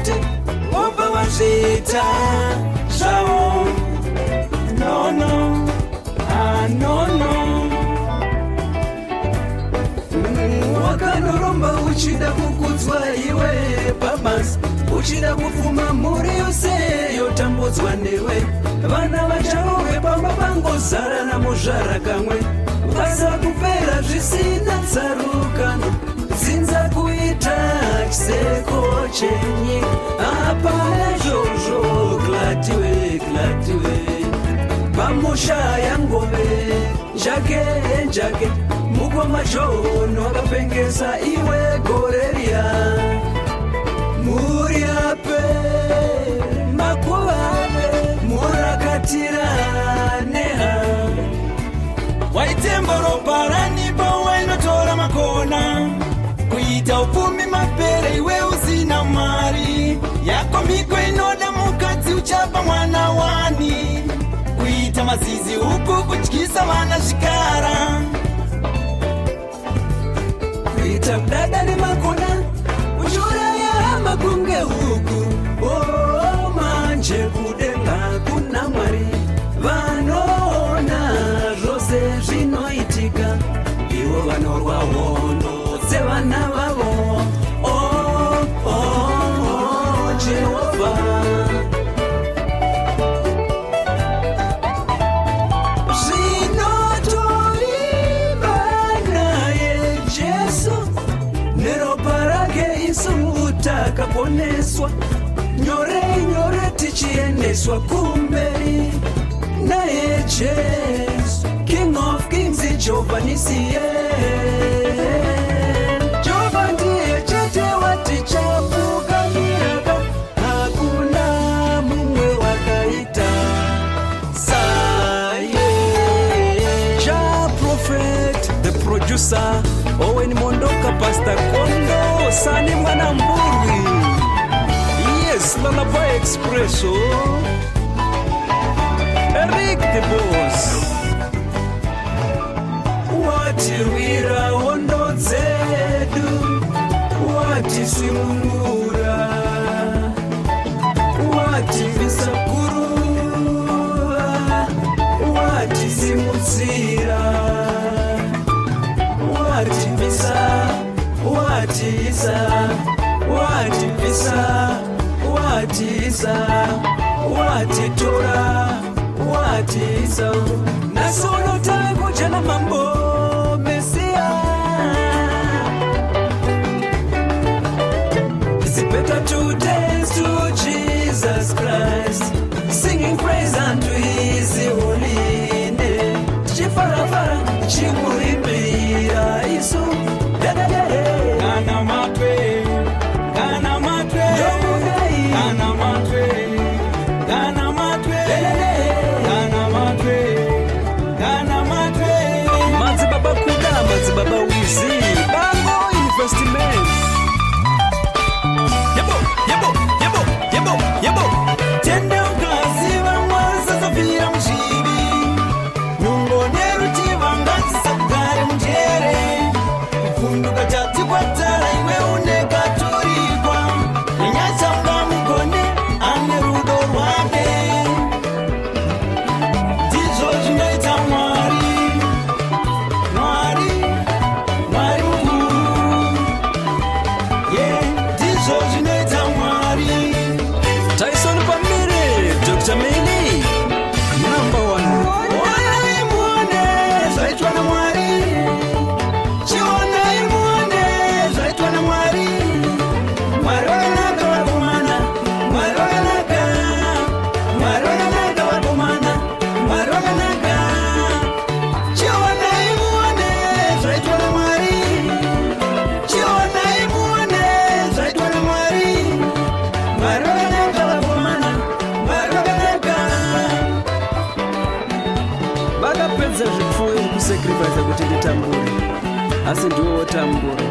kuti obva vazviita zvavo. Nono, nono. Wakanoromba uchida kukudzwa iwe pabasa, uchida kufuma mhuri yose yotambudzwa newe. Vana vachauve pamba vangozara namuzvara kamwe, vasakupera zvisina tsarukano. Dzinza kuita chiseko chenyi, hapana izvozvo. Gladiwe, gladiwe pamusha yangove njake mukoma John wakapengesa iwe goreria. Muri ape makuva ape murakatira neha. Waitembo ropa ranipa wainotora makona, kuita upfumi mapere iwe usina mari. Yako miko inoda mukadzi uchapa mwana wani, kuita mazizi uku kutyisa vana zvikara. Kuita mdada ni makona, uchuraya makunge huku. Oh, manje kudenga kuna mwari, vanona zvose zvinoitika. Ivo vanorwa hondo dzevana vavo. Oh, oh, oh, Jehovah. Takaponeswa nyore tichiendeswa kumberi naye Jesu, King of Kings, Jehovah Nisiye. Jehovah ndiye chete watichapuka miraka, hakuna mumwe wakaita saye. Ja Prophet, the producer, Owen Mondoka, Pastor Kondo, Sani Mwana Mburi. Yes, Lullaby Expresso, Eric the Boss. Watirwira hondo dzedu, watisimungura, wativisa kuruva, watisimudzira, wativisa, watitora, watisa. Nasono tangu jana mambo Mesia. It's better to dance to Jesus Christ, singing praise unto his holy name. Chifarafara, chimuimbira isu. Kana matwe, kana matwe, kana matwe, kana matwe, kana matwe, kana matwe. Mazi baba kuda, mazi baba wizi, Bango Investments. Yebo. Tende ukazi vamwasa zofira mushivi, nungo neruti vangazi sakugare mujere. Kufunduka chati kwatara iwe unekaturikwa, nenyasha unga mugone ane rudo rwake. Ndizvo zvinoita Mwari, Mwari mukuru. Yeah, ndizvo zvinoita Mwari. Tyson Pamire, Dr. Mini, number one. Onai muone zvaitwa naMwari, chionai muone zvaitwa naMwari. Mwari wakanaka vakomana, Mwari wakanaka, Mwari wakanaka vakomana, Mwari wakanaka. Chionai muone zvaitwa naMwari, chionai muone zvaitwa naMwari. Mwari wakanaka vakomana, Mwari wakanaka. Vakapedza zvipfuyo kusacrifice kuti nditambure, asi ndiwe wotambura.